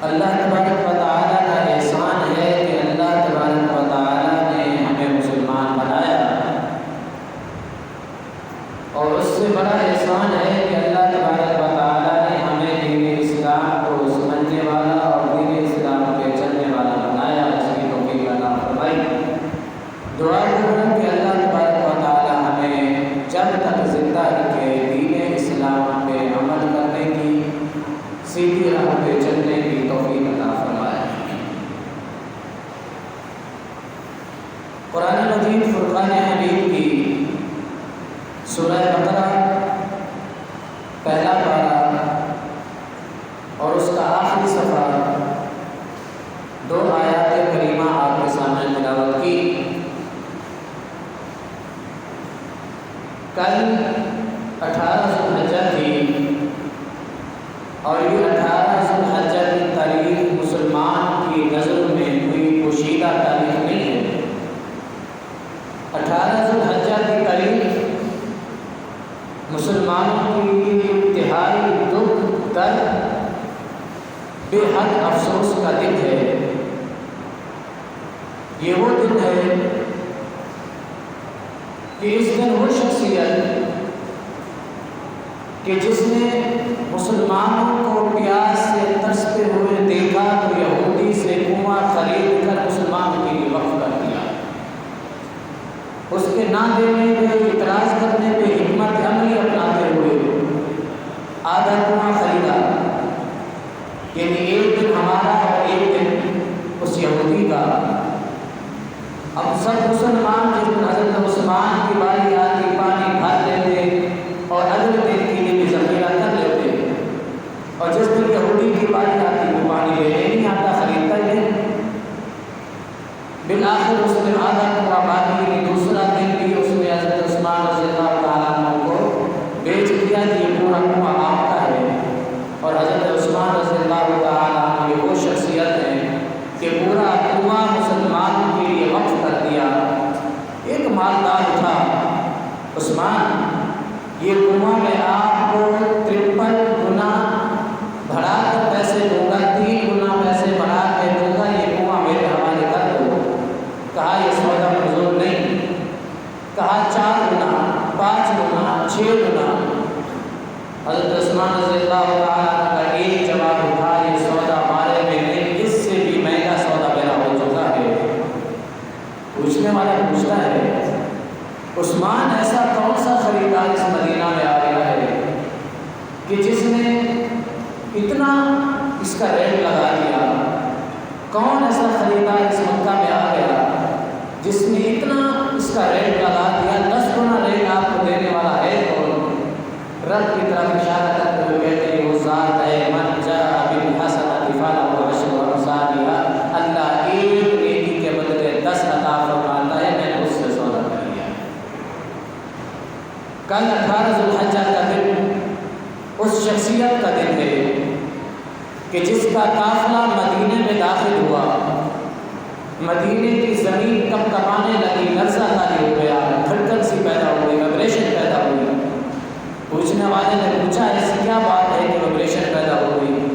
اللہ تبارک و تعالیٰ کا احسان ہے کہ اللہ تبارک و تعالیٰ نے ہمیں مسلمان بنایا، اور اس سے بڑا احسان ہے کہ اللہ تبارک و تعالیٰ نے ہمیں دین اسلام کو سمجھنے والا اور دین اسلام کے چلنے والا بنایا۔ اس کی توفیق عطا فرمائی۔ دعا کروں کہ اللہ تبارک و تعالیٰ ہمیں جب تک زندہ رکھے دین اسلام پہ عمل کرنے کی، سیدھی راہ پہ چلنے کی توفیق عطا فرمائے۔ قرآن مجید فرقان حمید کی سورہ بقرہ پہلا پارہ اور اس کا آخری صفحہ، دو آیات کریمہ آپ کے سامنے تلاوت کی۔ کل 18 ذو الحجہ تھی، اور یہ 18 ذو الحجہ کی تاریخ مسلمان کی نظر میں کوئی پوشیدہ تاریخ نہیں ہے۔ 18 ذو الحجہ کی تاریخ مسلمانوں کے لیے انتہائی دکھ درد بے حد افسوس کا دن ہے۔ یہ وہ دن ہے کہ اس دن وہ شخصیت کہ جس نے مسلمانوں کو پیاس سے ترستے ہوئے دیکھا تو یہودی سے کنواں خرید کر مسلمانوں کے لیے وقف کر دیا۔ اس کے نہ دینے پہ، اعتراض کرنے پہ حکمت عملی اپناتے ہوئے آدھا کنواں خریدا، یعنی ایک دن ہمارا اور ایک دن اس یہودی کا۔ اب سب مسلمان جس دن حضرت عثمان کی باری آتی پانی بھر لیتے اور اگلے دن کے لیے بھی ذخیرہ کر لیتے، اور جس دن یہودی کی باری آتی وہ پانی لینے نہیں آتا، خریدتا ہی نہیں۔ بالآخر اس نے آدھا کنواں باقی کی دوسرا دن بھی اس نے حضرت عثمان رضی اللہ تعالیٰ عنہ کو بیچ دیا کہ یہ پورا کنواں آپ کا ہے۔ اور حضرت عثمان رضی اللہ تعالیٰ عنہ یہ وہ شخصیت ہے کہ پورا کنواں مسلمان کے لیے وقف کر دیا۔ ایک مالدار تھا عثمان، یہ کنواں میں آپ کو 53 گنا بڑھا کر پیسے دوں گا، 3 گنا پیسے بڑھا کے دوں گا، یہ کنواں میرے حوالے کر دو۔ کہا یہ سودا منظور نہیں۔ کہا 4 گنا، 5 گنا، 6 گنا۔ حضرت عثمان رضی اللہ تعالیٰ کا ایک جواب تھا، یہ سودا ہمارے میں نہیں، اس سے بھی مہنگا سودا میرا ہو چکا ہے۔ پوچھنے والا پوچھتا ہے عثمان ایسا کون سا خریدار اس مدینہ میں آ گیا ہے کہ جس نے اتنا اس کا ریٹ لگا دیا؟ کون ایسا خریدار اس مکہ میں آ گیا جس نے اتنا اس کا ریٹ لگا دیا؟ 10 گنا ریٹ آپ کو دینے والا ہے کون؟ رب کی طرف اشارہ کرتے ہوئے کہتے ہیں وہ ذات ہے من جاء بالحسنۃ فلہ عشر امثالھا، اللہ ایک نیکی کے بدلے 10 عطا فرماتا ہے، میں نے اس سے سودا کر لیا۔ کل 18 ذو الحجہ کا دن اس شخصیت کا دن ہے کہ جس کا قافلہ مدینے میں داخل ہوا، مدینے کی زمین کب کمانے لگی، لرزہ طاری ہو گیا، دھڑکن سی پیدا ہوئی، وائبریشن پیدا ہوئی۔ پوچھنے والے نے پوچھا ایسی کیا بات ہے کہ وائبریشن پیدا ہو گئی؟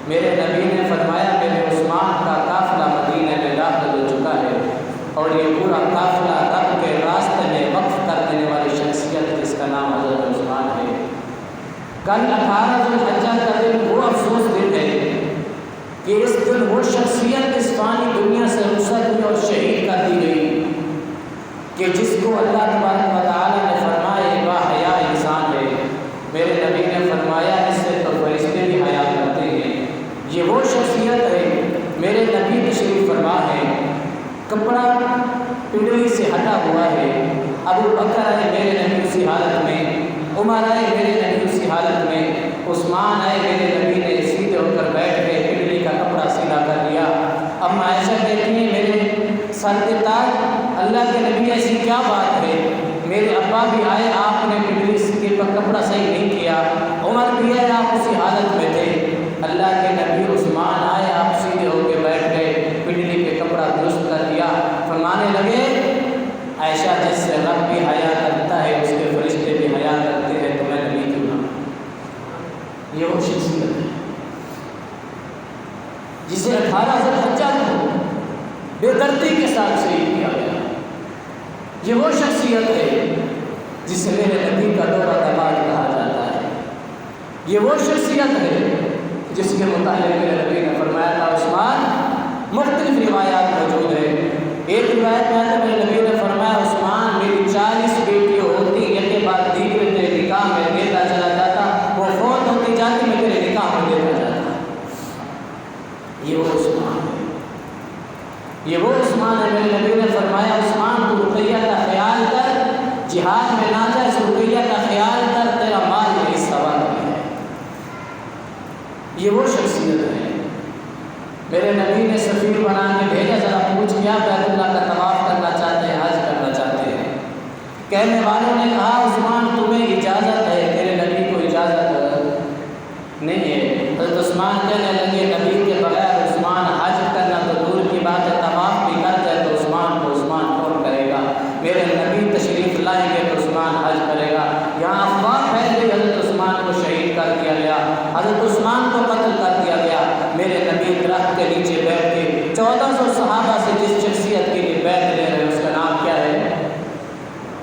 میرے نبی نے فرمایا میرے عثمان کا قافلہ مدینے میں داخل ہو چکا ہے، اور یہ پورا قافلہ رب کے راستے میں وقف کر دینے والی شخصیت جس کا نام حضرت عثمان ہے۔ کل 18 ذو الحجہ کا دن وہ افسوس دن ہے کہ اس دن وہ شخصیت اس فانی دنیا سے رخصت ہوئی اور شہید کر دی گئی کہ جس کو اللہ تبارک و تعالیٰ نے فرمایا با حیا انسان ہے۔ میرے نبی نے فرمایا اس سے تو فرشتے بھی حیا کرتے ہیں۔ یہ وہ شخصیت ہے، میرے نبی تشریف فرما ہے، کپڑا پنڈلی سے ہٹا ہوا ہے، ابو بکر آئے میرے نبی اسی حالت میں، عمر آئے میرے نبی اسی حالت میں، عثمان آئے میرے نبی نے سیدھے ہو کر بیٹھ گئے، پنڈلی کا کپڑا سیدھا کر لیا۔ اب عائشہ کہتی ہیں میرے سر کے تاج، اللہ کے نبی ایسی کیا بات ہے؟ میرے ابا بھی آئے، آپ نے پنڈلی کے کپڑا صحیح نہیں کیا، عمر بھی آئے، آپ اسی حالت میں تھے، اللہ کے نبی عثمان آئے، آپ سیدھے ہو کے بیٹھ گئے، پنڈلی کے کپڑا درست کر دیا۔ فرمانے لگے عائشہ جس سے رب بھی حیا کرتا ہے اس کے فرشتے بھی حیا کرتے ہیں، تو میں نبی کیوں نہ؟ یہ وہ شخصیت ہے۔ جسے 18 ذوالحجہ کو بے دردی کے ساتھ شہید کیا گیا۔ یہ وہ شخصیت ہے جسے میرے نبی کا دورہ دماغ کہا جاتا ہے۔ یہ وہ شخصیت ہے جس کے متعلق میرے نبی نے فرمایا تھا عثمان، مختلف روایات موجود ہیں۔ ایک روایت میں آتا میرے نبی نے فرمایا عثمان میری 40 بیٹی ہوتی ایک کے بعد دیگر تیرے نکاح میں دیتا چلا جاتا، وہ فوت ہوتی جاتی میں تیرے نکاح میں دیتا جاتا۔ یہ وہ عثمان ہے، یہ وہ عثمان ہے۔ میرے نبی نے فرمایا عثمان تو رقیہ کا خیال کر، جہاد میں نہ جا، اس رقیہ کا خیال کر، تیرا مال میں حصہ واقعی ہے۔ یہ وہ شخصیت ہے۔ میرے نبی نے سفیر بنا کے بھیجا، ذرا پوچھ کیا بیت اللہ کا طواف کرنا چاہتے ہیں، حج کرنا چاہتے ہیں؟ کہنے والوں نے کہا عثمان تمہیں اجازت ہے، تیرے نبی کو اجازت نہیں ہے۔ حضرت عثمان کہنے لگے نبی کے بغیر عثمان حج کرنا تو دور کی بات ہے، طواف بھی کر جائے تو عثمان کون کرے گا؟ میرے نبی تشریف لائیں گے تو عثمان حج کرے گا۔ یہاں افواہ پھیل گئی، حضرت عثمان کو شہید کر دیا گیا، حضرت عثمان کو قتل کر دیا گیا۔ میرے نبی درخت کے نیچے بیٹھ کے 1400 صحابہ سے جس شخصیت کے لیے بیعت لے رہے ہیں اس کا نام کیا ہے؟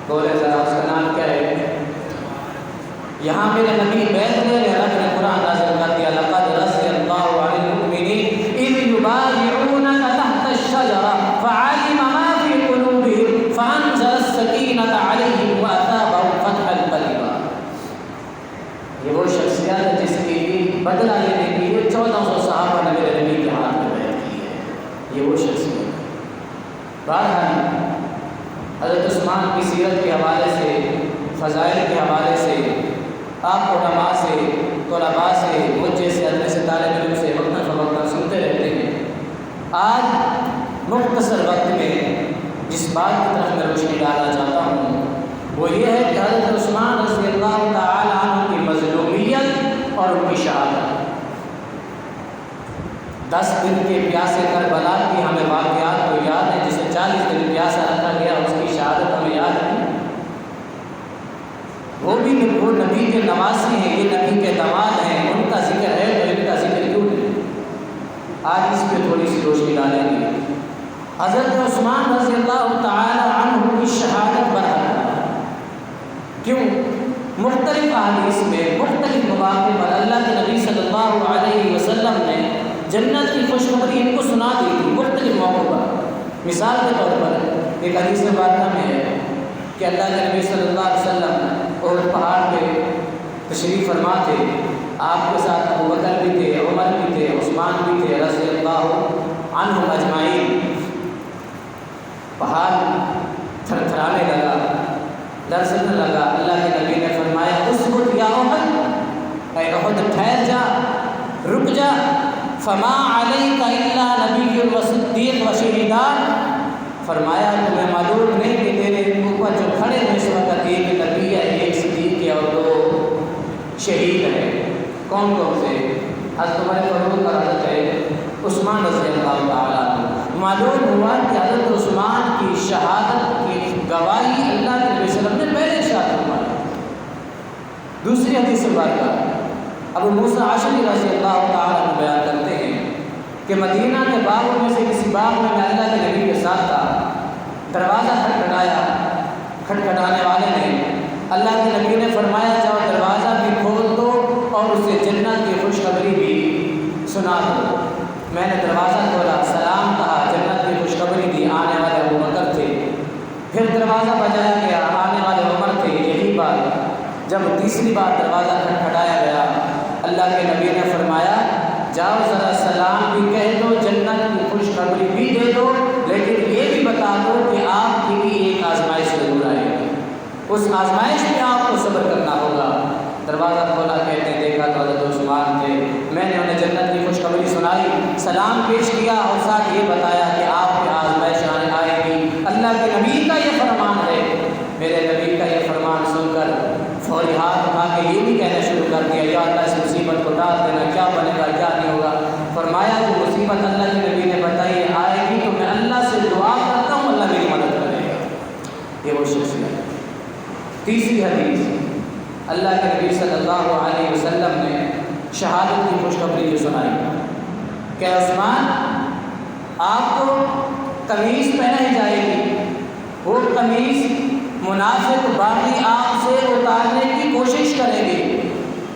بولے ذرا، اس کا نام کیا ہے؟ یہاں میرے نبی بیعت لے رہے ہیں، رب نے قرآن نازل کر دیا لقد رضی اللہ عن المؤمنین اذ یبایعونک تحت الشجرہ فعلم ما فی قلوبہم فانزل السکینۃ علیہم واثابہم فتحا قریبا۔ یہ وہ شخصیت ہے جس کے لیے بدلہ لینے کے لیے 1400 صحابہ نے میرے نبی کے ہاتھ میں بیعت کی ہے۔ یہ وہ شخصیت ہے۔ بہرحال حضرت عثمان کی سیرت کے حوالے سے، فضائل کے حوالے سے، آپ علماء سے، طلباء سے، مجھ جیسے ادب سے طالب علم سے وقتاً فوقتاً سنتے رہتے ہیں۔ آج مختصر وقت میں جس بات کی طرف میں روشنی ڈالنا چاہتا ہوں وہ یہ ہے کہ حضرت عثمان رضی اللہ تعالی عنہ کی مظلومیت اور ان کی شہادت۔ 10 دن کے پیاسے کربلا کی ہمیں واقعات کو یاد ہے، جسے 40 دن پیاسا رکھا گیا اس کی شہادت ہمیں یاد ہے۔ وہ نبی کے نواسی ہیں، یہ نبی کے داماد ہیں، ان کا ذکر ہے تو ان کا ذکر کیوں نہیں؟ آج اس پہ تھوڑی سی روشنی ڈالیں گے۔ حضرت عثمان رضی اللہ تعالی عنہ کی شہادت برحق کیوں؟ مختلف احادیث میں مختلف مواقع پر اللہ کے نبی صلی اللہ علیہ وسلم نے جنت کی خوشخبری ان کو سنا دی تھی مختلف موقعوں پر۔ مثال کے طور پر ایک حدیث مبارکہ میں ہے کہ اللہ کے نبی صلی اللہ علیہ وسلم اور پہاڑ پہ تشریف فرما تھے، آپ کے ساتھ ابوبکر بھی تھے، عمر بھی تھے، عثمان بھی تھے رضی اللہ عنہم اجمعین۔ پہاڑ تھر تھرانے لگا، لرزنے لگا۔ اللہ کے نبی نے فرمایا اسکت یا احد، اے احد ٹھہر جا، رک جا، فما علیک الا نبی و صدیق و شہیدان۔ فرمایا تمہیں معلوم نہیں کہ تیرے اوپر جو کھڑے ہیں اس وقت ایک نبی ہے، ایک صدیق ہے اور 2 شہید ہیں۔ کون کون سے؟ حضرت عمر فاروق اور حضرت عثمان رضی اللہ تعالیٰ عنہ۔ معلوم ہوا کہ حضرت عثمان کی شہادت کی گواہی اللہ کے نبی صلی اللہ علیہ وسلم نے پہلے شاد فرمائی۔ دوسری حدیث مبارکہ ابو موسیٰ اشعری رضی اللہ تعالیٰ عنہ بیان کرتے ہیں کہ مدینہ کے باغوں میں سے کسی باغ میں اللہ کے نبی کے ساتھ تھا، دروازہ کھٹکھٹایا، کھٹکھٹانے والے نے اللہ کے نبی نے فرمایا جاؤ دروازہ بھی کھول دو اور اسے جنت کی خوشخبری بھی سنا دو۔ میں نے دروازہ کھولا، سلام کہا، جنت کی خوشخبری دی، آنے والے ابوبکر تھے۔ پھر دروازہ بجایا گیا، آنے والے عمر تھے۔ یہی بات جب تیسری بار دروازہ کھٹکھٹایا گیا، اللہ کے نبی نے فرمایا جاؤ ذرا سلام بھی کہہ دو، جنت کی خوشخبری بھی دے دو، لیکن یہ بھی بتا دو کہ آپ کی بھی ایک آزمائش ضرور آئے گی، اس آزمائش میں آپ کو صبر کرنا ہوگا۔ دروازہ کھولا، کہتے ہیں دیکھا تو حضرت عثمان تھے، میں نے انہیں جنت کی خوشخبری سنائی، سلام پیش کیا اور ساتھ یہ بتایا کہ آپ کی آزمائش آئے گی۔ اللہ کے نبی کا یہ فرمان ہے۔ میرے نبی کا یہ فرمان سن کر فوری ہاتھ اٹھا کے یہ بھی کہنا شروع کر دیا یا اللہ اس مصیبت کو ڈال دینا، کیا بنے گا کیا نہیں ہوگا۔ فرمایا جو مصیبت اللہ کے نبی نے بتائی آئے گی تو میں اللہ سے دعا کرتا ہوں اللہ میری مدد کرے گا۔ یہ وہ شخصیت ہے۔ تیسری حدیث اللہ کے نبی صلی اللہ علیہ وسلم نے شہادت کی خوشخبری جو سنائی کہ عثمان آپ کو قمیص پہنائی جائے گی، وہ قمیص منافق باقی آپ سے اتارنے کی کوشش کریں گے،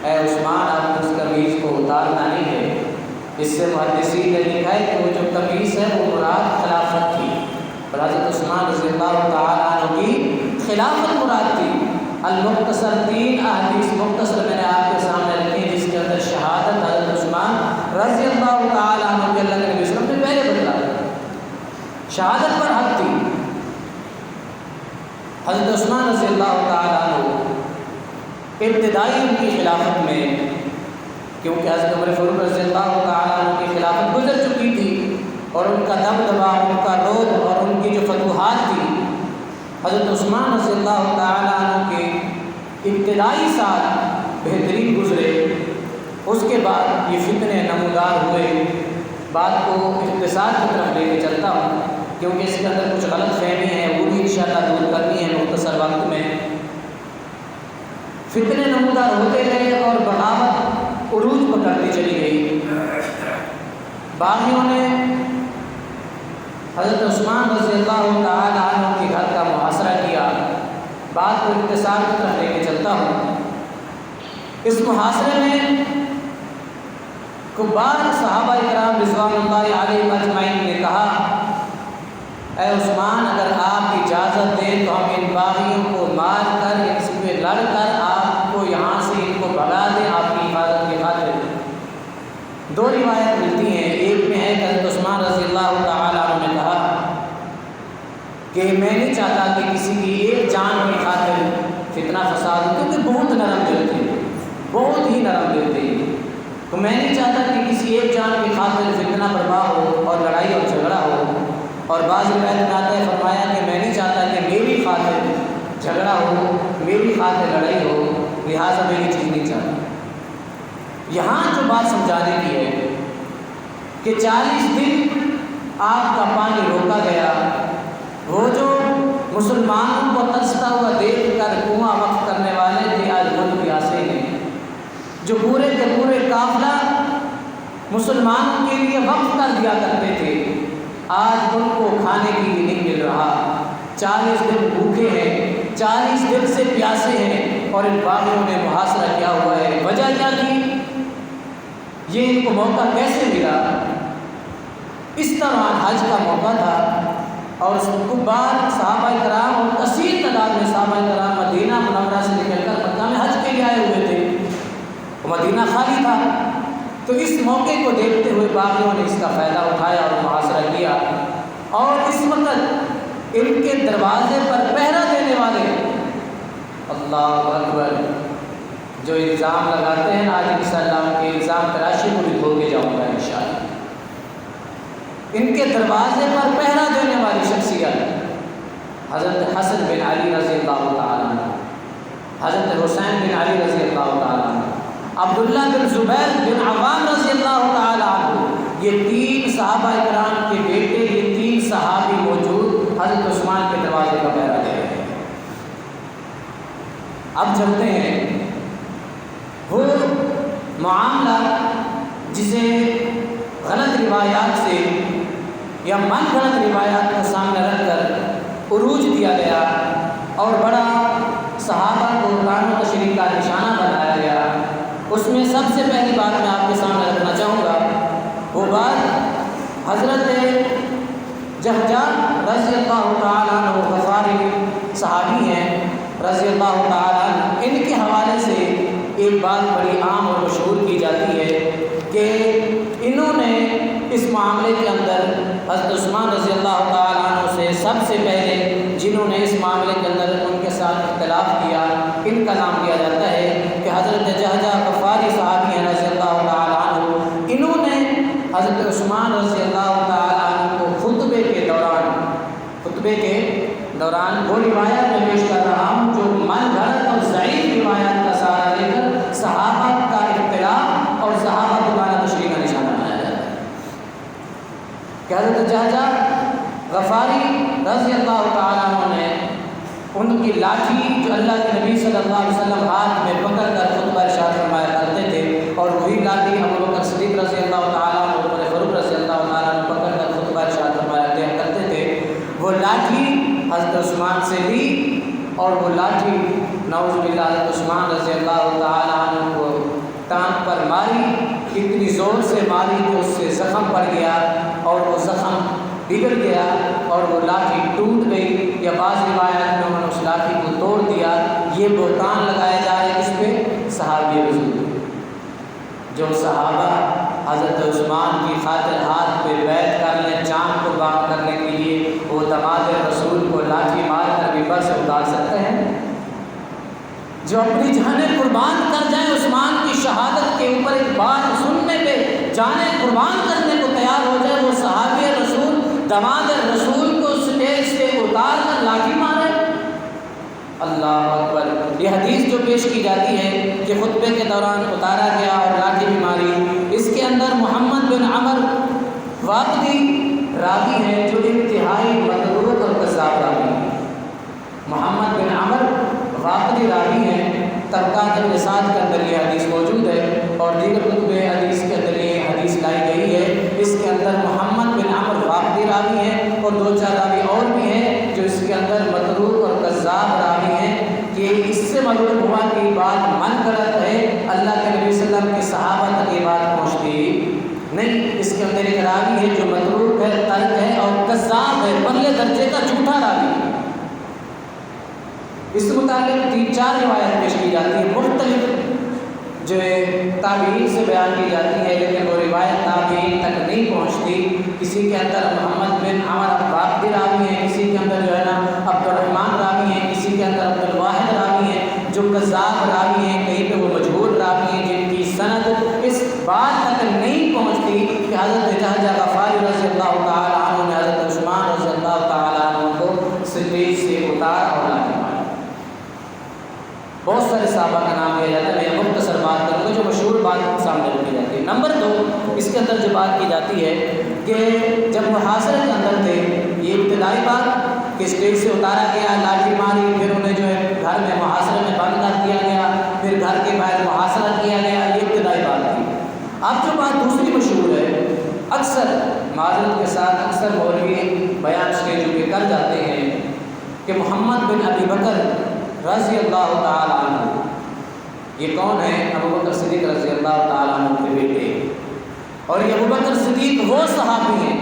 اے عثمان آپ اس قمیص کو اتارنا نہیں ہے۔ اس سے محدثین نے لکھا ہے کہ وہ جو قمیص ہے وہ مراد خلافت تھی، اور حضرت عثمان رضی اللہ تعالیٰ عنہ کی خلافت مراد تھی۔ المختصر 3 احادیث مختصر میں نے آپ کے سامنے رکھی جس کے اندر شہادت حضرت عثمان رضی اللہ تعالیٰ عنہ کے اللہ کے نبی صلی اللہ علیہ وسلم نے پہلے بتلایا، شہادت پر حق تھی۔ حضرت عثمان رضی اللہ تعالیٰ عنہ ابتدائی ان کی خلافت میں، کیونکہ حضرت عمر فاروق رضی اللہ تعالیٰ عنہ کی خلافت گزر چکی تھی اور ان کا دبدبا، ان کا رعب اور ان کی جو فتوحات تھی، حضرت عثمان رضی اللہ تعالیٰ عنہ کے ابتدائی سال بہترین گزرے۔ اس کے بعد یہ فتنے نمودار ہوئے۔ بات کو اختصار کی طرف لے کے چلتا ہوں کیونکہ اس کے اندر کچھ غلط فہمی ہے، وہ بھی انشاءاللہ دور کرنی ہے مختصر وقت میں۔ فتنے نمودار ہوتے گئے اور بغاوت عروج پکڑتی چلی گئی۔ باغیوں نے حضرت عثمان رضی اللہ تعالیٰ عنہ کے گھر کا محاصرہ کیا۔ بات کو اختصار کی طرف لے کے چلتا ہوں۔ اس محاصرے میں کبار صحابہ کرام رضوان اللہ علیہ اجمعین نے کہا، اے عثمان اگر آپ اجازت دیں تو ہم ان باغیوں کو مار کر ان سے لڑ کر آپ کو یہاں سے ان کو بھگا دیں آپ کی حفاظت کے خاطر۔ دو روایت ملتی ہیں، ایک میں ہے کہ حضرت عثمان رضی اللہ تعالیٰ عنہ نے کہا کہ میں نہیں چاہتا کہ کسی کی ایک جان کی خاطر فتنہ فساد ہو، کیونکہ بہت نرم دل تھے، بہت ہی نرم دل تھے، تو میں نہیں چاہتا کہ کسی ایک جان کی خاطر فتنہ برپا ہو اور لڑائی اور جھگڑا ہو۔ اور بعض روایت میں آتا ہے فرمایا کہ میں نہیں چاہتا کہ میری خاطر جھگڑا ہو، میری خاطر لڑائی ہو، لہٰذا میں یہ چیز نہیں چاہتا۔ یہاں جو بات سمجھانے کی ہے کہ 40 دن آپ کا پانی روکا گیا، وہ جو مسلمانوں کو ترستا ہوا دیکھ کر کنواں وقف کرنے والے تھے آج خود پیاسے ہیں، جو پورے کے پورے قافلہ مسلمانوں کے لیے وقف کر دیا کرتے تھے، آج ان کو کھانے کے لیے نہیں مل رہا، 40 دن بھوکے ہیں، 40 دن سے پیاسے ہیں، اور ان باغیوں نے محاصرہ کیا ہوا ہے۔ وجہ کیا تھی؟ یہ ان کو موقع کیسے ملا؟ اس دوران حج کا موقع تھا اور کبار صحابہ کرام اور کثیر تعداد میں صحابہ کرام مدینہ منورہ سے نکل کر مکہ میں حج کے لیے آئے ہوئے تھے، مدینہ خالی تھا، تو اس موقع کو دیکھتے ہوئے باغیوں نے اس کا فائدہ اٹھایا اور محاصرہ کیا۔ اور اس وقت ان کے دروازے پر پہرا دینے والے، اللہ اکبر، جو الزام لگاتے ہیں آج انشاءاللہ ان کے الزام تراشی کو بھی دھو کے جاؤں گا انشاءاللہ۔ ان کے دروازے پر پہرا دینے والی شخصیت حضرت حسن بن علی رضی اللہ تعالیٰ عنہ، حضرت حسین بن علی رضی اللہ تعالیٰ عنہ، عبداللہ بن زبیر بن عوام رضی اللہ تعالیٰ عنہ، یہ 3 صحابہ کرام کے بیٹے، یہ 3 صحابی موجود حضرت عثمان کے دروازے کا پہرا دے رہے ہیں۔ اب چلتے ہیں وہ معاملہ جسے غلط روایات سے یا من گھڑت روایات کو سامنے رکھ کر عروج دیا گیا اور بڑا صحابہ کو قرآن و تشریح کا نشانہ بنایا گیا۔ اس میں سب سے پہلی بات میں آپ کے سامنے رکھنا چاہوں گا، وہ بات حضرت جہجہ رضی اللہ تعالیٰ عنہ، غفاری صحابی ہیں رضی اللہ تعالیٰ عنہ، ان کے حوالے سے ایک بات بڑی عام اور مشہور کی جاتی ہے کہ انہوں نے اس معاملے کے اندر حضرت عثمان رضی اللہ تعالیٰ عنہ سے سب سے پہلے جنہوں نے اس معاملے کے اندر ان کے ساتھ اختلاف کیا، ان کا نام لیا جاتا ہے کہ حضرت جہجہ غفاری صحابی ہیں رضی اللہ تعالیٰ عنہ۔ انہوں نے حضرت عثمان رضی اللہ تعالیٰ عنہ کو خطبے کے دوران وہ روایت میں پیش کر رہا ہوں جو من گھڑت اور ضعیف روایات کا سہارا لے کر صحابہ کا اختلاف اور صحابہ کو قرآن تشریح کا نشانہ بنایا جاتا ہے کہ حضرت جہجہ غفاری رضی اللہ تعالیٰ عنہ نے ان کی لاٹھی جو اللہ کے نبی صلی اللہ علیہ وسلم ہاتھ میں پکڑ کر خطبہ ارشاد فرمایا کرتے تھے، اور وہی لاٹھی ابو بکر صدیق رضی اللہ تعالیٰ عنہ، عمر فاروق اور وہ لاٹھی نعوذ باللہ حضرت عثمان رضی اللہ تعالیٰ عنہ کو ٹانگ پر ماری، اتنی زور سے ماری کہ اس سے زخم پڑ گیا اور وہ زخم بگڑ گیا اور وہ لاٹھی ٹوٹ گئی، یا بعض روایات میں انہوں نے اس لاٹھی کو توڑ دیا۔ یہ بہتان لگایا جا رہا ہے اس پہ صحابی رسول، جو صحابہ حضرت عثمان کی خاطر ہاتھ پہ بیعت کر لیں جان قربان کرنے کے لیے، وہ دماد رسول کو لاٹھی مار کر ممبر سے اتار سکتے ہیں؟ جو اپنی جانیں قربان کر جائیں عثمان کی شہادت کے اوپر ایک بات سننے پہ جانیں قربان کرنے کو تیار ہو جائے، وہ صحابی رسول دماد رسول کو سٹیج سے اتار کر لاٹھی مارے؟ اللہ اکبر۔ یہ حدیث جو پیش کی جاتی ہے کہ خطبے کے دوران اتارا گیا اور لاٹھی بھی ماری، اس کے اندر محمد بن عمر واقعی راوی ہے جو انتہائی متروک اور کذاب راوی ہے۔ محمد بن عمر واقعی راوی ہیں، طبقات النساء کے اندر یہ حدیث موجود ہے اور دیگر کتب حدیث کے اندر یہ حدیث لائی گئی ہے۔ اس کے اندر محمد بن عمر واقعی راوی ہیں اور 2-4 راوی اور بھی ہیں جو اس کے اندر متروک اور کذاب راوی ہیں، کہ اس سے معلوم ہوا کہ یہ بات من غلط ہے، اللہ کے نبی صلی اللہ علیہ وسلم کے صحابہ تک یہ بات پہنچتی نہیں۔ اس کے اندر ایک راوی ہے جو متروک ہے، ترک ہے اور کذاب ہے، پہلے درجے کا جھوٹا راوی ہے۔ اس متعلق 3-4 روایت پیش کی جاتی ہیں، مختلف جو ہے تابعین سے بیان کی جاتی ہے، لیکن وہ روایت تابعین تک نہیں پہنچتی۔ کسی کے اندر محمد بن عمر واقعی راوی ہیں، کسی کے اندر جو ہے نا عبد الرحمن راوی ہیں، کسی کے اندر عبد الواحد راوی ہیں جو کذاب راوی ہیں، کہیں پہ وہ مجہول راوی ہیں جن کی سند اس بات تک نہیں پہنچتی کہ حضرت جہجہ غفاری رضی اللہ تعالیٰ عنہ نے حضرت عثمان رضی اللہ تعالیٰ عنہ کو سٹیج سے اتار اور لاٹھی ماری۔ بہت سارے صحابہ کا نام لیا جاتا ہے، میں مختصر بات کروں گا جو مشہور بات سامنے رکھی جاتی ہے۔ نمبر 2، اس کے اندر جو بات کی جاتی ہے کہ جب محاصرے کے اندر تھے، یہ ابتدائی بات کہ اسٹیج سے اتارا گیا، لاٹھی ماری، پھر انہیں جو ہے گھر میں محاصرے میں بند کر دیا گیا، پھر گھر کے باہر محاصرہ کیا گیا، یہ ابتدائی بات تھی۔ اب جو بات دوسری مشہور ہے، اکثر معذرت کے ساتھ اکثر مولوی بیان اسٹیجوں پہ کر جاتے ہیں کہ محمد بن ابی بکر رضی اللہ تعالیٰ عنہ، یہ کون ہے؟ ابو بکر صدیق رضی اللہ تعالیٰ عنہ کے بیٹے، اور یہ ابو بکر صدیق وہ صحابی ہیں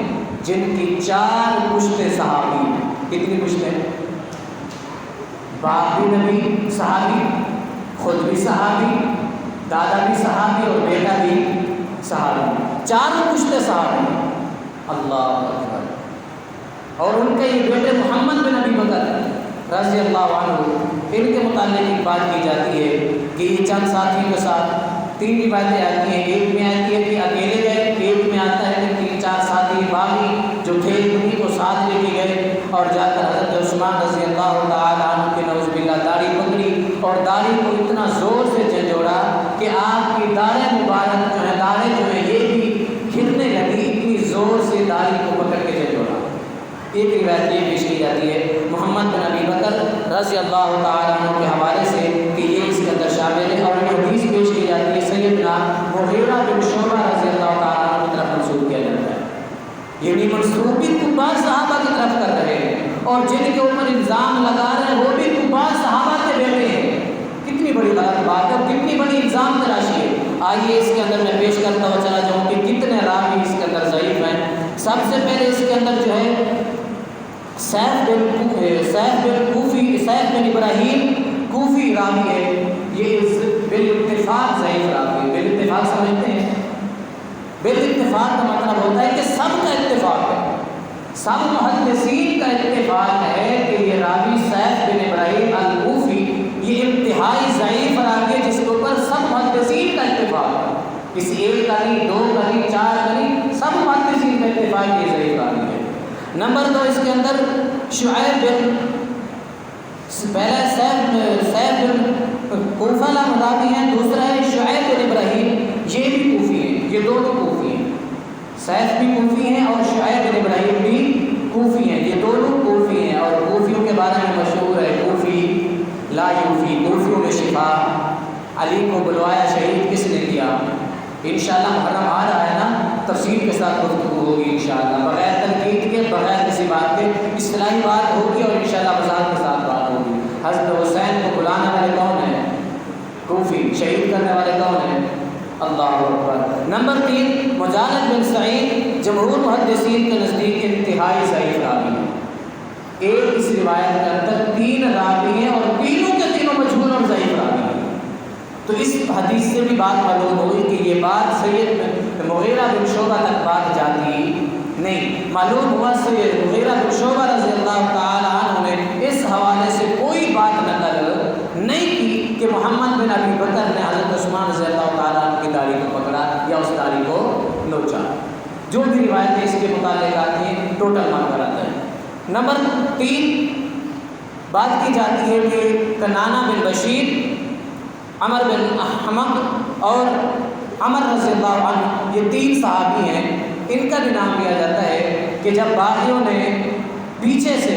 جن کی 4 پشتیں صحابی ہیں۔ کتنی پشتیں؟ باپ بھی نبی صحابی، خود بھی صحابی، دادا بھی صحابی اور بیٹا بھی صحابی، 4 پشتیں صحابی۔ اللہ اکبر۔ اور ان کے یہ بیٹے محمد بن ابی بکر رضی اللہ عنہ، ان کے متعلق ایک بات کی جاتی ہے کہ یہ چند ساتھیوں کے ساتھ 3 روایتیں آتی ہیں، ایک میں آتی ہے کہ اکیلے گئے، ایک میں آتا ہے کہ 3-4 ساتھی باغی جو تھے انہیں کو ساتھ لے کے گئے اور جا کر حضرت عثمان رضی اللہ تعالیٰ عنہ کے نعوذ باللہ داڑھی پکڑی اور داڑھی کو اتنا زور سے جھنجھوڑا کہ آپ کی داڑھیں مبارک جو ہے، داڑھیں جو ہے یہ بھی ہلنے لگی، اتنی زور سے داڑھی کو پکڑ کے جھنجھوڑا۔ ایک روایت یہ پیش کی جاتی ہے محمد بن ابی بکر رضی اللہ تعالیٰ عنہ کے حوالے سے کہ یہ اس کے اندر شامل ہے، اور یہ حدیث پیش کی جاتی ہے سیدنا مغیرہ بن شعبہ رضی اللہ تعالیٰ عنہ کی طرف منسوب کیا جاتا ہے۔ یعنی منسوب بھی کبار صحابہ کی طرف کر رہے ہیں، اور جن کے اوپر الزام لگا رہے ہیں وہ بھی کبار صحابہ کے بیٹے ہیں۔ کتنی بڑی غلط بات ہے اور کتنی بڑی الزام تراشی ہے۔ آئیے اس کے اندر میں پیش کرتا ہوں چلا جاؤں کہ کتنے راوی اس کے اندر ضعیف ہیں۔ سب سے پہلے اس کے اندر جو ہے سیف بن ابراہیم کوفی راوی ہے، یہ بالاتفاق ضعیف راوی ہے۔ بالاتفاق سمجھتے ہیں؟ بالاتفاق کا مطلب ہوتا ہے کہ سب کا اتفاق ہے، سب محدثین کا اتفاق ہے کہ یہ راوی سیف بن ابراہیم الکوفی یہ انتہائی ضعیف راوی ہے، جس کے اوپر سب محدثین کا اتفاق ہے، کسی ایک کا نہیں، 2 کا نہیں، 4 کا نہیں، سب محدثین کا اتفاق یہ ضعیف راوی ہے۔ نمبر 2، اس کے اندر شعیب بن، پہلا سیف بن کوفہ راوی ہیں، دوسرا ہے شعیب بن ابراہیم، یہ بھی کوفی ہیں، یہ دونوں کوفی ہیں، سیف بھی کوفی ہیں اور شعیب بن ابراہیم بھی کوفی ہیں، یہ دونوں کوفی ہیں۔ اور کوفیوں کے بارے میں مشہور ہے کوفی لا یوفی، کوفیوں میں شفا۔ علی کو بلوایا شہید کس نے کیا؟ انشاءاللہ محرم آ رہا ہے نا، تفصیل کے ساتھ گفتگو ہوگی انشاءاللہ، بغیر تنقید کے، بغیر کسی بات کے اصطلاحی بات ہوگی اور انشاءاللہ وضاحت کے ساتھ بات ہوگی۔ حضرت شہید کرنے والے کون ہیں؟ اللہ اکبر۔ نمبر 3 مجالد بن سعید جمہور محدثین کے نزدیک انتہائی ضعیف راوی ہے۔ ایک اس روایت کے اندر 3 راوی ہیں اور تینوں کے تینوں مجہول اور ضعیف راوی ہیں۔ تو اس حدیث سے بھی بات معلوم ہوئی کہ یہ بات سید مغیرہ بن شعبہ تک بات جاتی نہیں۔ معلوم ہوا سید مغیرہ بن شعبہ رضی اللہ تعالی عنہ نے اس حوالے سے کوئی بات نقل نہیں کی کہ محمد بن ابی بکر نے حضرت عثمان رضی اللہ تعالی عنہ کی داڑھی کو پکڑا یا اس داڑھی کو نوچا۔ جو بھی روایتیں اس کے متعلق آتی ہیں ٹوٹل مان غلط ہے۔ نمبر 3 بات کی جاتی ہے کہ کنانہ بن بشیر، عمر بن احمد اور عمر رضی اللہ عنہ یہ 3 صحابی ہیں، ان کا بھی نام لیا جاتا ہے کہ جب باغیوں نے پیچھے سے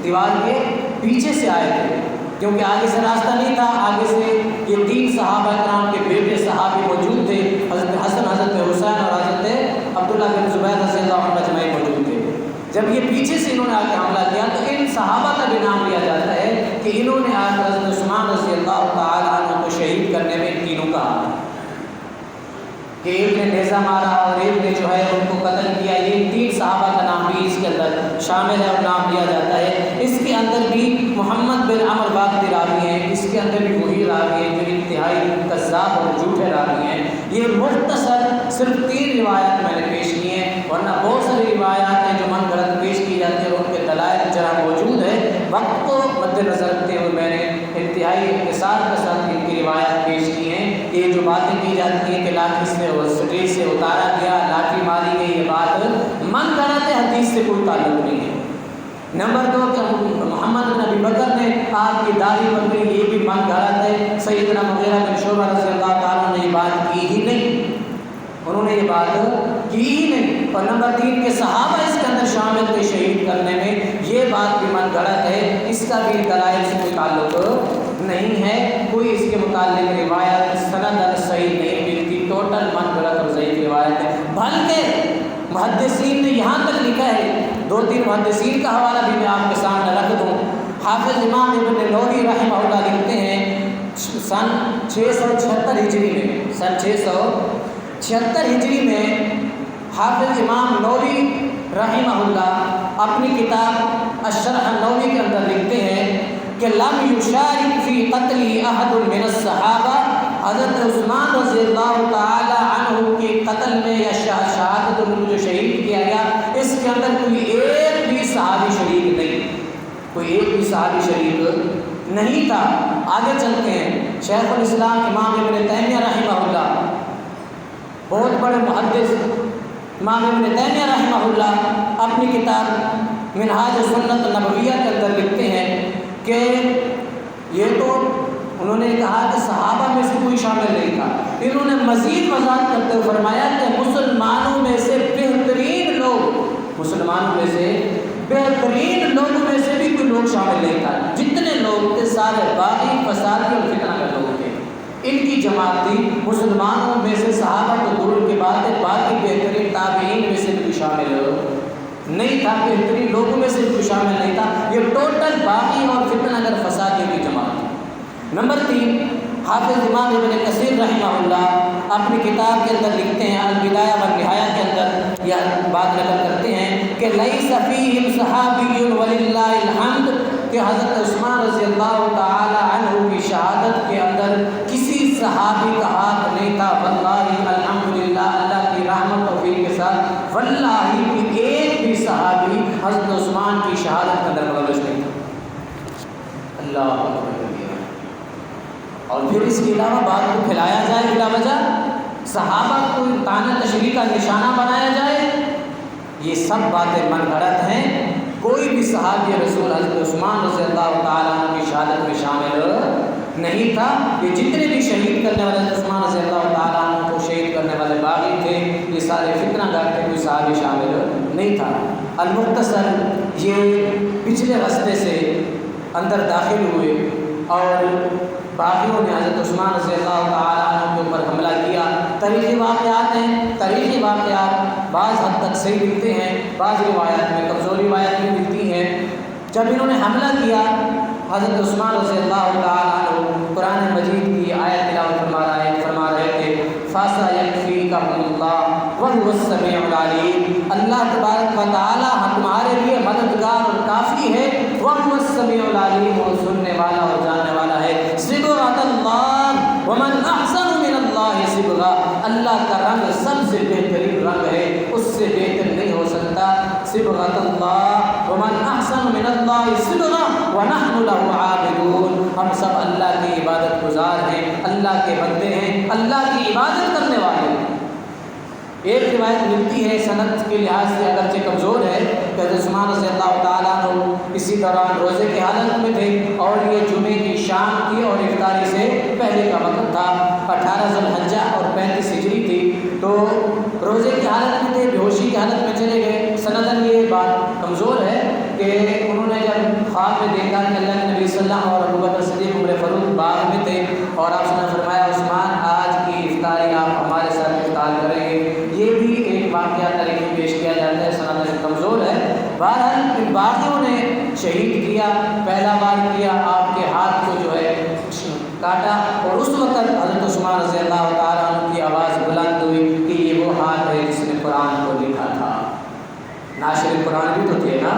دیوار کے پیچھے سے آئے تھے، کیونکہ آگے سے راستہ نہیں تھا، آگے سے یہ 3 صحابہ کرام کے بیٹے صحابی موجود تھے، حضرت حسن، حضرت حسین اور حضرت عبداللہ بن زبیر رضی اللہ عنہ اجمعین موجود تھے۔ جب یہ پیچھے سے انہوں نے آ کے حملہ کیا تو ان صحابہ کا بھی نام لیا جاتا ہے کہ انہوں نے آج حضرت عثمان رضی اللہ تعالی عنہ کو شہید کرنے میں ان تینوں کا کہ ایک نے نیزہ مارا اور ایک نے جو ہے ان کو قتل کیا۔ یہ 3 صحابہ کا نام بھی اس کے اندر شامل ہے اور نام لیا جاتا ہے۔ اس کے اندر بھی محمد بن عمر باقی راوی ہیں، اس کے اندر بھی وہی راوی ہیں جو انتہائی کذاب اور جھوٹے راوی ہیں۔ یہ مختصر صرف 3 روایات میں نے پیش کی ہیں، ورنہ بہت ساری روایات ہیں جو من گھڑت پیش کی جاتی ہیں اور ان کے دلائل جرا موجود ہے۔ وقت کو مد نظر رکھتے ہوئے میں نے انتہائی اختصار کے ساتھ ان کی روایات پیش کی ہیں۔ یہ جو باتیں کی جاتی ہیں کہ لاٹھی سے اسٹیج سے اتارا گیا، لاٹھی ماری گئی، یہ بات من گھڑت حدیث سے کوئی تعلق نہیں ہے۔ نمبر 2 کہ محمد بن ابی بکر نے آپ کی داڑھی پکڑی، یہ بھی من گھڑت ہے۔ سیدنا مغیرہ بن شعبہ رضی اللہ تعالیٰ نے یہ بات کی ہی نہیں، انہوں نے یہ بات کی ہی نہیں۔ اور نمبر 3 کہ صحابہ اس کے اندر شامل تھے شہید کرنے میں، یہ بات بھی من گھڑت ہے، اس کا بھی دلائل سے کوئی تعلق نہیں ہے۔ کوئی اس کے متعلق روایت سند صحیح نہیں ملتی، ٹوٹل من گھڑت اور ضعیف روایت ہے۔ بلکہ محدثین نے یہاں تک لکھا ہے، 2-3 محدثین کا حوالہ بھی میں آپ کے سامنے رکھ دوں۔ حافظ امام ابن نووی رحمہ اللہ لکھتے ہیں سن 676 ہجری میں، سن 676 ہجری میں حافظ امام نووی رحمہ اللہ اپنی کتاب الشرح النووی کے اندر لکھتے ہیں کہ لم یشارک فی قتل احد من الصحابہ، حضرت عثمان رضی اللہ تعالی عنہ کے قتل میں یا شہادت ان کو جو شہید کیا گیا، اس کے اندر کوئی ایک بھی صحابی شریک نہیں، کوئی ایک بھی صحابی شریک نہیں تھا۔ آگے چلتے ہیں، شیخ الاسلام امام ابن تیمیہ رحمہ اللہ، بہت بڑے محدث امام ابن تیمیہ رحمہ اللہ اپنی کتاب منہاج سنت نبویہ کے اندر لکھتے ہیں کہ یہ تو انہوں نے کہا کہ صحابہ میں سے کوئی شامل نہیں تھا۔ انہوں نے مزید وضاحت کرتے ہوئے فرمایا کہ مسلمانوں میں سے بہترین لوگ، مسلمانوں میں سے بہترین لوگوں میں سے بھی کوئی لوگ شامل نہیں تھا۔ جتنے لوگ تھے سارے باغی، فسادی اور فتنہ کے لوگ تھے، ان کی جماعت تھی۔ مسلمانوں میں سے صحابہ تو دور کی بات ہے، باقی بہترین تابعین میں سے بھی شامل نہیں تھا، بہترین لوگوں میں سے بھی شامل نہیں تھا۔ یہ ٹوٹل باغی اور فتنہ گر فسادیوں کی جماعت تھی۔ نمبر 3 حافظ امام ابن کثیر رحمہ اللہ اپنی کتاب کے اندر لکھتے ہیں البدایہ والنہایہ کے اندر یہ بات نقل کرتے ہیں کہ لیس فیہم صحابی وللہ الحمد، کہ حضرت عثمان رضی اللہ تعالی عنہ کی شہادت کے اندر کسی صحابی کا ہاتھ نہیں تھا۔ واللہ الحمدللہ، اللہ کی رحمت توفیق کے ساتھ واللہ کہ ایک بھی صحابی حضرت عثمان کی شہادت کے اندر ملوث نہیں تھا۔ اللہ اکبر۔ اور پھر اس کے علاوہ بات کو پھیلایا جائے بلا وجہ، صحابہ کو طعن تشریح کا نشانہ بنایا جائے، یہ سب باتیں من گھڑت ہیں۔ کوئی بھی صحابی رسول حضرت عثمان رضی اللہ تعالیٰ عنہ کی شہادت میں شامل نہیں تھا۔ یہ جتنے بھی شہید کرنے والے حضرت عثمان رضی اللہ تعالیٰ عنہ کو شہید کرنے والے باغی تھے، یہ سارے فتنہ گر تھے، کوئی صحابی شامل نہیں تھا۔ المختصر یہ پچھلے رستے سے اندر داخل ہوئے اور باغیوں نے حضرت عثمان رضی اللہ تعالیٰ عنہ کے اوپر حملہ کیا۔ تاریخی واقعات ہیں، تاریخی واقعات بعض حد تک صحیح ملتے ہیں، بعض روایات میں کمزور روایات بھی ملتی ہیں۔ جب انہوں نے حملہ کیا حضرت عثمان رضی اللہ تعالیٰ عنہ قرآن مجید کی آیت تلاوت فرما رہے تھے فَسَيَكْفِيكَهُمُ اللَّهُ وَهُوَ السَّمِيعُ الْعَلِيمُ، اللہ تبارک و تعالی تمہارے لیے مددگار اور کافی ہے، وَهُوَ السَّمِيعُ الْعَلِيمُ، وہ سننے والا اور جاننے والا ہے۔ صِبْغَةَ اللَّهِ وَمَنْ أَحْسَنُ مِنَ اللَّهِ صِبْغَةً، اللہ کا رنگ سب سے بہترین رنگ ہے، اس سے بہتر نہیں ہو سکتا۔ صِبْغَةَ اللَّهِ وَمَنْ أَحْسَنُ مِنَ اللَّهِ صِبْغَةً وَنَحْنُ لَهُ عَابِدُونَ، ہم سب اللہ کی عبادت گزار ہیں، اللہ کے بندے ہیں، اللہ کی عبادت کرنے والے ہیں۔ ایک روایت ملتی ہے سند کے لحاظ سے اگرچہ کمزور ہے کہ حضرت عثمان رضی اللہ تعالیٰ عنہ اسی دوران روزے کی حالت میں تھے اور یہ جمعے کی شام کی اور افطاری سے پہلے کا وقت تھا، 18 ذی الحجہ اور 35 ہجری تھی، تو روزے کی حالت میں تھے، بے ہوشی کی حالت میں چلے گئے۔ سندن یہ بات کمزور ہے کہ انہوں نے جب خواب میں دیکھا کہ اللہ کے نبی صلی اللہ علیہ وسلم اور ابو بکر صدیق عمر فاروق باغ میں تھے اور آپ نے فرمایا عثمان آج کی افطاری آپ ہمارے ساتھ افطار کریں گے، یہ بھی ایک واقعہ تاریخ میں پیش کیا جاتا ہے، سند کمزور ہے۔ بہرحال ان باغیوں نے شہید کیا، پہلا بار کیا، آپ کے ہاتھ کو جو ہے کاٹا، اور اس وقت حضرت عثمان رضی اللہ تعالیٰ عنہ کی آواز بلند ہوئی کہ یہ وہ ہاتھ ہے جس نے قرآن کو لکھا تھا۔ ناشر قرآن بھی تو تھے نا،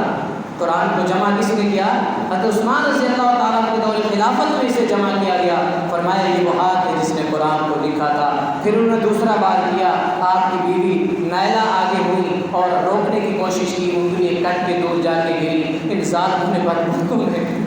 قرآن کو جمع کس نے کیا؟ حضرت عثمان رضی اللہ تعالیٰ عنہ کے دور خلافت میں اسے جمع کیا گیا، فرمایا یہ وہ ہاتھ ہے جس نے قرآن کو لکھا تھا۔ پھر انہوں نے دوسرا بار کیا، آپ کی بیوی نیلا آگے ہوئی اور روکنے کی کوشش کی، انگلی کٹ کے دور جا کے گری، ان ظالموں نے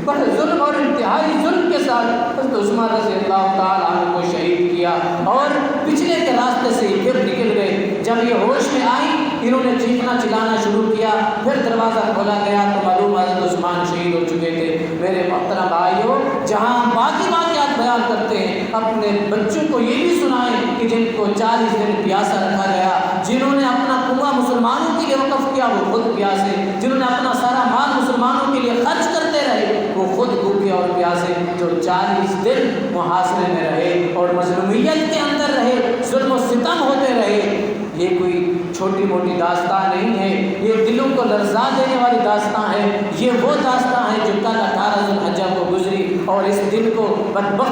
بڑے ظلم اور انتہائی ظلم کے ساتھ حضرت عثمان رضی اللہ تعالیٰ عنہ کو شہید کیا اور پچھلے کے راستے سے پھر نکل گئے۔ جب یہ ہوش میں آئی انہوں نے چیخنا چلانا شروع کیا، پھر دروازہ کھولا گیا تو معلوم حضرت عثمان شہید ہو چکے تھے۔ میرے محترم بھائیوں، جہاں باقی واقعات بیان کرتے ہیں اپنے بچوں کو یہ بھی سنائیں کہ جن کو 40 دن پیاسا رکھا گیا، جنہوں نے اپنا کنواں مسلمانوں کے لیے وقف کیا وہ خود پیاسے، جنہوں نے اپنا سارا مال مسلمانوں کے لیے خرچ کرتے رہے وہ خود بھوکے اور پیاسے، جو 40 دن محاصرے میں رہے اور مظلومیت کے اندر رہے، ظلم و ستم ہوتے رہے۔ یہ کوئی چھوٹی موٹی داستان نہیں ہے، یہ دلوں کو لرزا دینے والی داستان ہے۔ یہ وہ داستان ہے جو کل 18 ذی الحجہ کو گزری اور اس دن کو بدبخت